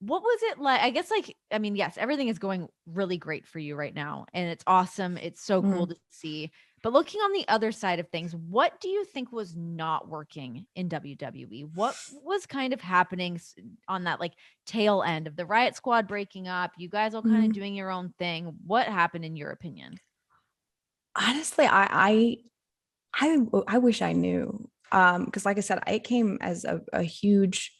What was it like? I guess like, I mean, yes, everything is going really great for you right now and it's awesome. It's so cool Mhm. to see. But looking on the other side of things, what do you think was not working in WWE? What was kind of happening on that like tail end of the Riot Squad breaking up, you guys all kind of Mhm. doing your own thing? What happened in your opinion? Honestly, I wish I knew. Because like I said, it came as a huge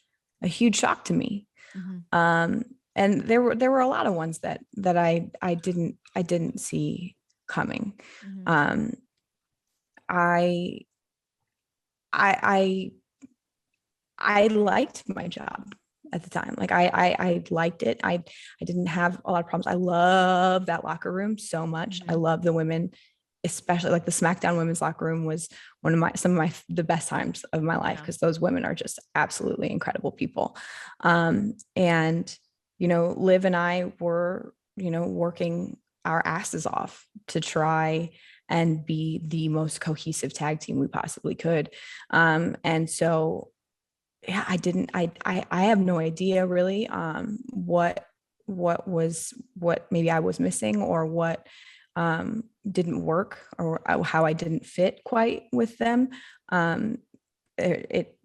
shock to me. Mhm. Um, and there were a lot of ones that I didn't see coming. Mhm. Um, I I I liked my job at the time. Like I liked it. I didn't have a lot of problems. I love that locker room so much. I Mhm. love the women, especially like the SmackDown women's locker room was one of my some of my the best times of my life Yeah. because those women are just absolutely incredible people. And Liv and I were, working our asses off to try and be the most cohesive tag team we possibly could. And so yeah, I have no idea really what maybe I was missing or what didn't work or how I didn't fit quite with them. Um, it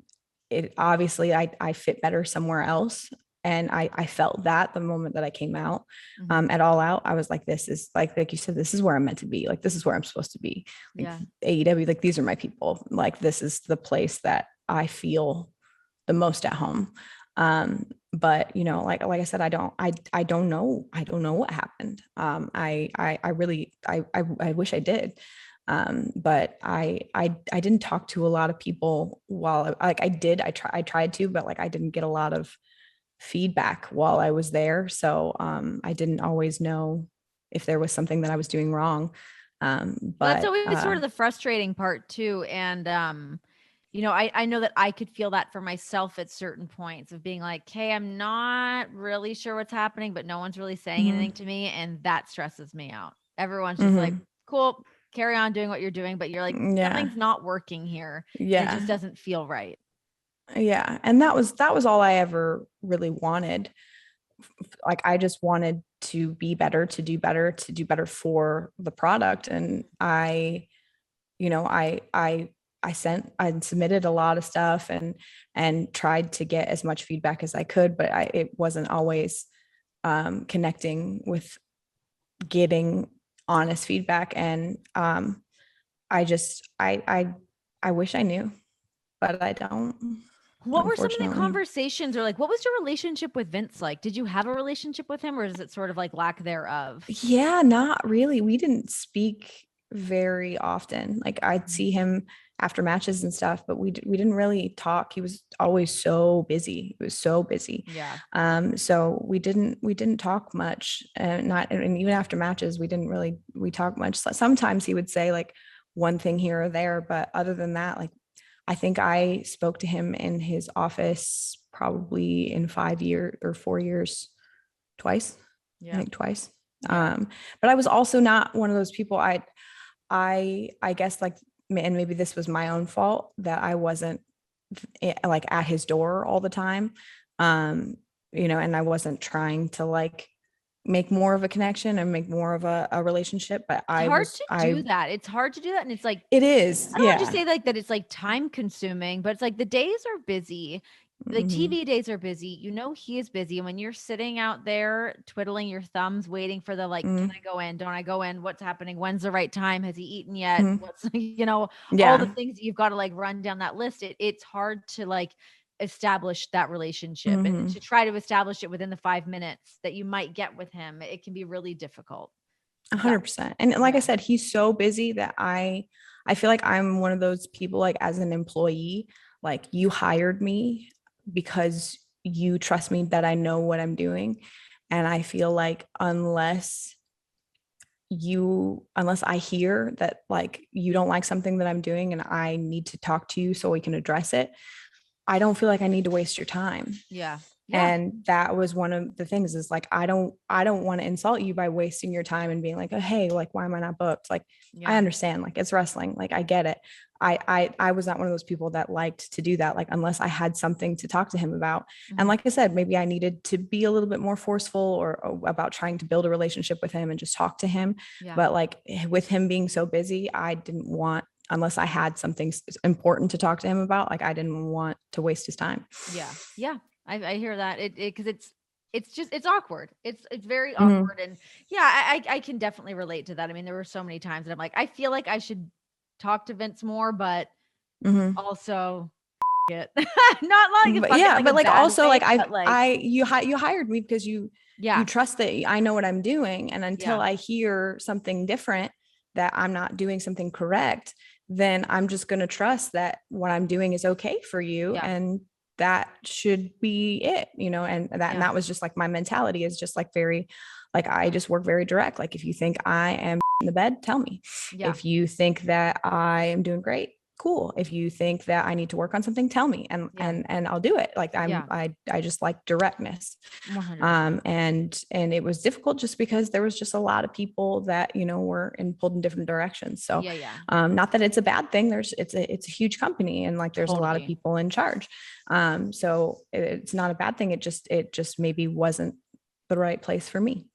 it obviously I fit better somewhere else. And I felt that the moment that I came out Mhm. at All Out, I was like, this is like you said, this is where I'm meant to be. Like, this is where I'm supposed to be. Like Yeah. AEW, like these are my people. Like, this is the place that I feel the most at home. But like I said, I don't know what happened. I really I wish I did. But I didn't talk to a lot of people while I tried to, but like I didn't get a lot of feedback while I was there. So I didn't always know if there was something that I was doing wrong. Well, that's But always sort of the frustrating part too, and, I know that I could feel that for myself at certain points of being like, "Hey, I'm not really sure what's happening, but no one's really saying anything mhm, to me," and that stresses me out. Everyone's just like, mhm, "Cool, carry on doing what you're doing," but you're like, yeah, "Something's not working here, and it just yeah. doesn't feel right." Yeah, and that was all I ever really wanted. Like I just wanted to be better, to do better for the product. And you know, I submitted a lot of stuff and tried to get as much feedback as I could, but it wasn't always connecting with getting honest feedback. And I just I wish I knew, but I don't, What were some of the unfortunately. conversations or, like, what was your relationship with Vince like? Did you have a relationship with him, or is it sort of like lack thereof? Yeah, not really. We didn't speak very often. Like I'd Mhm. see him after matches and stuff, but we didn't really talk. He was always so busy. He was so busy. Yeah. So we didn't talk much. And not and even after matches, we talked much. Sometimes he would say like one thing here or there, but other than that, like I think I spoke to him in his office probably in 5 years or 4 years twice. I Yeah. think twice. Yeah. Um, but I was also not one of those people. I guess like, and maybe this was my own fault that I wasn't like at his door all the time. Um, and I wasn't trying to like make more of a connection and make more of a relationship. But It's hard to do that. It's hard to do that, and it's like it is, I don't wanna just yeah. say, like, that it's, like, time consuming, but it's like the days are busy, the Mhm, TV days are busy, he is busy, and when you're sitting out there twiddling your thumbs waiting for the, like, "Can mhm, I go in? Don't I go in? What's happening? When's the right time? Has he eaten yet?" mhm. What's all the Yeah. things that you've gotta, like, run down that list. It's hard to, like, establish that relationship, and Mhm. to try to establish it within the 5 minutes that you might get with him, it can be really difficult. So 100%. And like I yeah. said, he's so busy that I feel like I'm one of those people, like as an employee, like you hired me because you trust me that I know what I'm doing. And I feel like unless I hear that like you don't like something that I'm doing and I need to talk to you so we can address it, I don't feel like I need to waste your time. Yeah. Yeah. And that was one of the things is like, I don't want to insult you by wasting your time and being like, oh, hey, like, why am I not booked? Like, I Yeah. understand, like, it's wrestling. Like, I get it. I was not one of those people that liked to do that, like, unless I had something to talk to him about. And Mhm. like I said, maybe I needed to be a little bit more forceful or about trying to build a relationship with him and just talk to him. Yeah. But like with him being so busy, I didn't want, unless I had something important to talk to him about, like I didn't want to waste his time. Yeah. Yeah. I hear that. Because it's just it's awkward. It's very Mhm. awkward. And yeah, I can definitely relate to that. I mean, there were so many times that I'm like, I feel like I should talk to Vince more, but Mhm. also it. Not like But fuck it in yeah, like but a like bad also way, like but like you hired me because you yeah. trust that I know what I'm doing, and until Yeah. I hear something different, that I'm not doing something correct, then I'm just going to trust that what I'm doing is okay for you, Yeah. and that should be it, and Yeah. that was just like my mentality is just like very, like, I just work very direct. Like, if you think I am in the bed, tell me. Yeah. If you think that I am doing great, cool. If you think that I need to work on something, tell me, and Yeah. I'll do it. Like, Yeah. I just like directness. 100%. And it was difficult just because there was just a lot of people that were pulled in different directions. So Yeah. Yeah. not that it's a bad thing. It's a huge company, and like there's a lot of Totally. people in charge. So it's not a bad thing. It just maybe wasn't the right place for me.